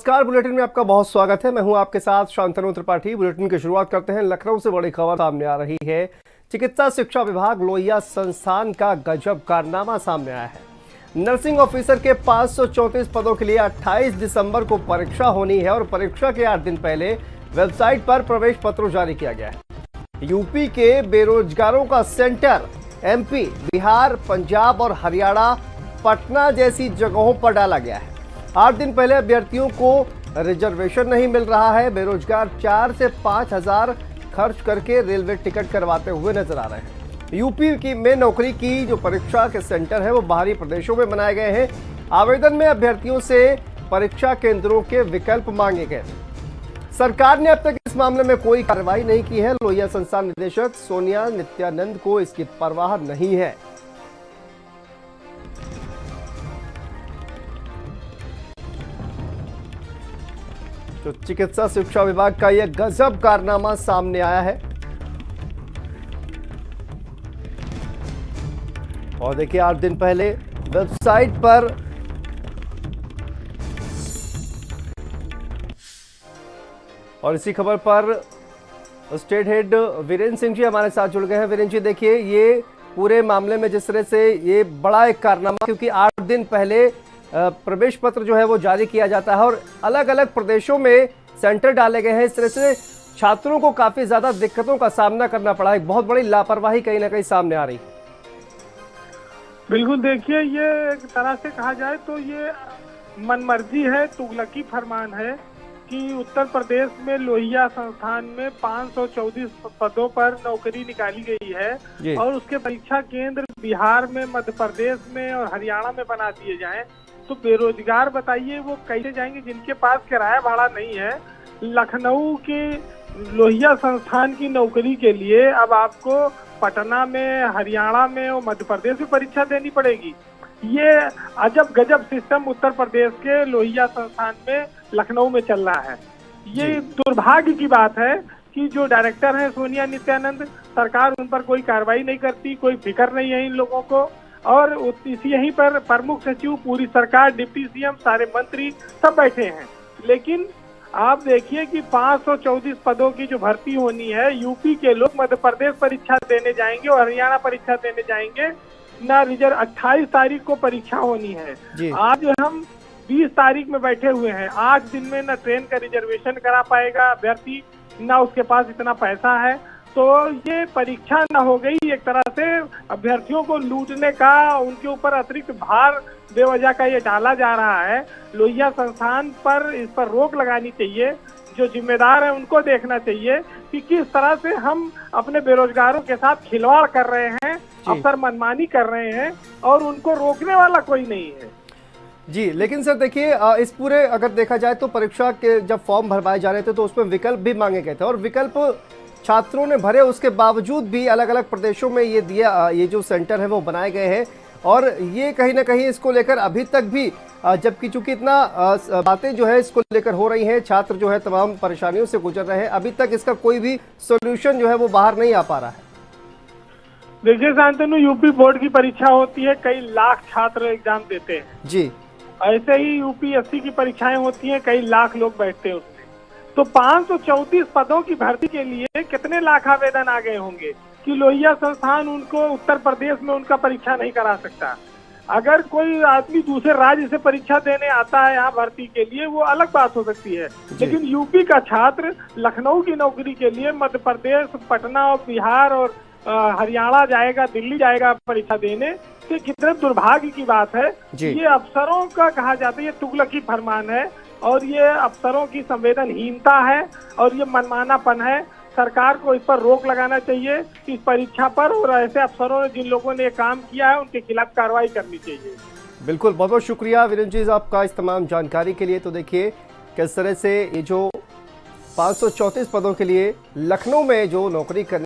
नमस्कार, बुलेटिन में आपका बहुत स्वागत है। मैं हूं आपके साथ शांतनु त्रिपाठी। बुलेटिन की शुरुआत करते हैं। लखनऊ से बड़ी खबर सामने आ रही है। चिकित्सा शिक्षा विभाग लोहिया संस्थान का गजब कारनामा सामने आया है। नर्सिंग ऑफिसर के 534 पदों के लिए 28 दिसंबर को परीक्षा होनी है और परीक्षा के 8 दिन पहले वेबसाइट पर प्रवेश पत्र जारी किया गया है। यूपी के बेरोजगारों का सेंटर एमपी, बिहार, पंजाब और हरियाणा, पटना जैसी जगहों पर डाला गया है। 8 दिन पहले अभ्यर्थियों को रिजर्वेशन नहीं मिल रहा है। बेरोजगार 4 से 5 हजार खर्च करके रेलवे टिकट करवाते हुए नजर आ रहे हैं। यूपी में नौकरी की जो परीक्षा के सेंटर है वो बाहरी प्रदेशों में बनाए गए हैं। आवेदन में अभ्यर्थियों से परीक्षा केंद्रों के विकल्प मांगे गए। सरकार ने अब तक इस मामले में कोई कार्रवाई नहीं की है। लोहिया संस्थान निदेशक सोनिया नित्यानंद को इसकी परवाह नहीं है। तो चिकित्सा शिक्षा विभाग का यह गजब कारनामा सामने आया है। और देखिए 8 दिन पहले वेबसाइट पर और इसी खबर पर स्टेट हेड वीरेंद्र सिंह जी हमारे साथ जुड़ गए हैं। वीरेंद्र जी, देखिए ये पूरे मामले में जिस तरह से ये बड़ा एक कारनामा, क्योंकि 8 दिन पहले प्रवेश पत्र जो है वो जारी किया जाता है और अलग अलग प्रदेशों में सेंटर डाले गए हैं। इस तरह से छात्रों को काफी ज्यादा दिक्कतों का सामना करना पड़ा है। एक बहुत बड़ी लापरवाही कहीं ना कहीं सामने आ रही है। बिल्कुल, देखिए ये एक तरह से कहा जाए तो ये मनमर्जी है, तुगलकी फरमान है कि उत्तर प्रदेश में लोहिया संस्थान में 534 पदों पर नौकरी निकाली गई है और उसके परीक्षा केंद्र बिहार में, मध्य प्रदेश में और हरियाणा में बना दिए जाएं। तो बेरोजगार बताइए वो कैसे जाएंगे जिनके पास किराया भाड़ा नहीं है। लखनऊ के लोहिया संस्थान की नौकरी के लिए अब आपको पटना में, हरियाणा में और मध्य प्रदेश में परीक्षा देनी पड़ेगी। ये अजब गजब सिस्टम उत्तर प्रदेश के लोहिया संस्थान में लखनऊ में चल रहा है। ये दुर्भाग्य की बात है कि जो डायरेक्टर हैं सोनिया नित्यानंद, सरकार उन पर कोई कार्रवाई नहीं करती, कोई फिक्र नहीं है इन लोगों को। और यहीं पर प्रमुख सचिव, पूरी सरकार, डिप्टी सीएम, सारे मंत्री सब बैठे हैं। लेकिन आप देखिए कि 534 पदों की जो भर्ती होनी है, यूपी के लोग मध्य प्रदेश परीक्षा देने जाएंगे और हरियाणा परीक्षा देने जाएंगे। ना 28 तारीख को परीक्षा होनी है। आज हम 20 तारीख में बैठे हुए हैं। 8 दिन में न ट्रेन का रिजर्वेशन करा पाएगा अभ्यर्थी, ना उसके पास इतना पैसा है। तो ये परीक्षा न हो गई, एक तरह से अभ्यर्थियों को लूटने का, उनके ऊपर अतिरिक्त भार बेवजह का ये डाला जा रहा है। लोहिया संस्थान पर इस पर रोक लगानी चाहिए। जो जिम्मेदार है उनको देखना चाहिए कि किस तरह से हम अपने बेरोजगारों के साथ खिलवाड़ कर रहे हैं, अफसर मनमानी कर रहे हैं और उनको रोकने वाला कोई नहीं है। जी, लेकिन सर देखिए इस पूरे अगर देखा जाए तो परीक्षा के जब फॉर्म भरवाए जा रहे थे तो उसमें विकल्प भी मांगे गए थे और विकल्प छात्रों ने भरे। उसके बावजूद भी अलग अलग प्रदेशों में ये दिया, ये जो सेंटर है वो बनाए गए हैं और ये कहीं ना कहीं इसको लेकर अभी तक भी, जबकि चूंकि इतना बातें जो है इसको लेकर हो रही हैं, छात्र जो है तमाम परेशानियों से गुजर रहे हैं, अभी तक इसका कोई भी सोल्यूशन जो है वो बाहर नहीं आ पा रहा है। देखिए शांतनु, यूपी बोर्ड की परीक्षा होती है, कई लाख छात्र एग्जाम देते हैं जी। ऐसे ही यूपीएससी की परीक्षाएं होती हैं, कई लाख लोग बैठते हैं उसमें। तो 534 पदों की भर्ती के लिए कितने लाख आवेदन आ गए होंगे कि लोहिया संस्थान उनको उत्तर प्रदेश में उनका परीक्षा नहीं करा सकता। अगर कोई आदमी दूसरे राज्य से परीक्षा देने आता है यहाँ भर्ती के लिए, वो अलग बात हो सकती है। लेकिन यूपी का छात्र लखनऊ की नौकरी के लिए मध्य प्रदेश, पटना और बिहार और हरियाणा जाएगा, दिल्ली जाएगा परीक्षा देने, तो कितने दुर्भाग्य की बात है। ये अफसरों का कहा जाता है ये तुगलकी फरमान है और ये अफसरों की संवेदनहीनता है और ये मनमानापन है। सरकार को इस पर रोक लगाना चाहिए इस परीक्षा पर, और ऐसे अफसरों ने, जिन लोगों ने ये काम किया है, उनके खिलाफ कार्रवाई करनी चाहिए। बिल्कुल, बहुत बहुत शुक्रिया वीरेंद्र जी आपका इस तमाम जानकारी के लिए। तो देखिए किस तरह से ये जो 534 पदों के लिए लखनऊ में जो नौकरी करने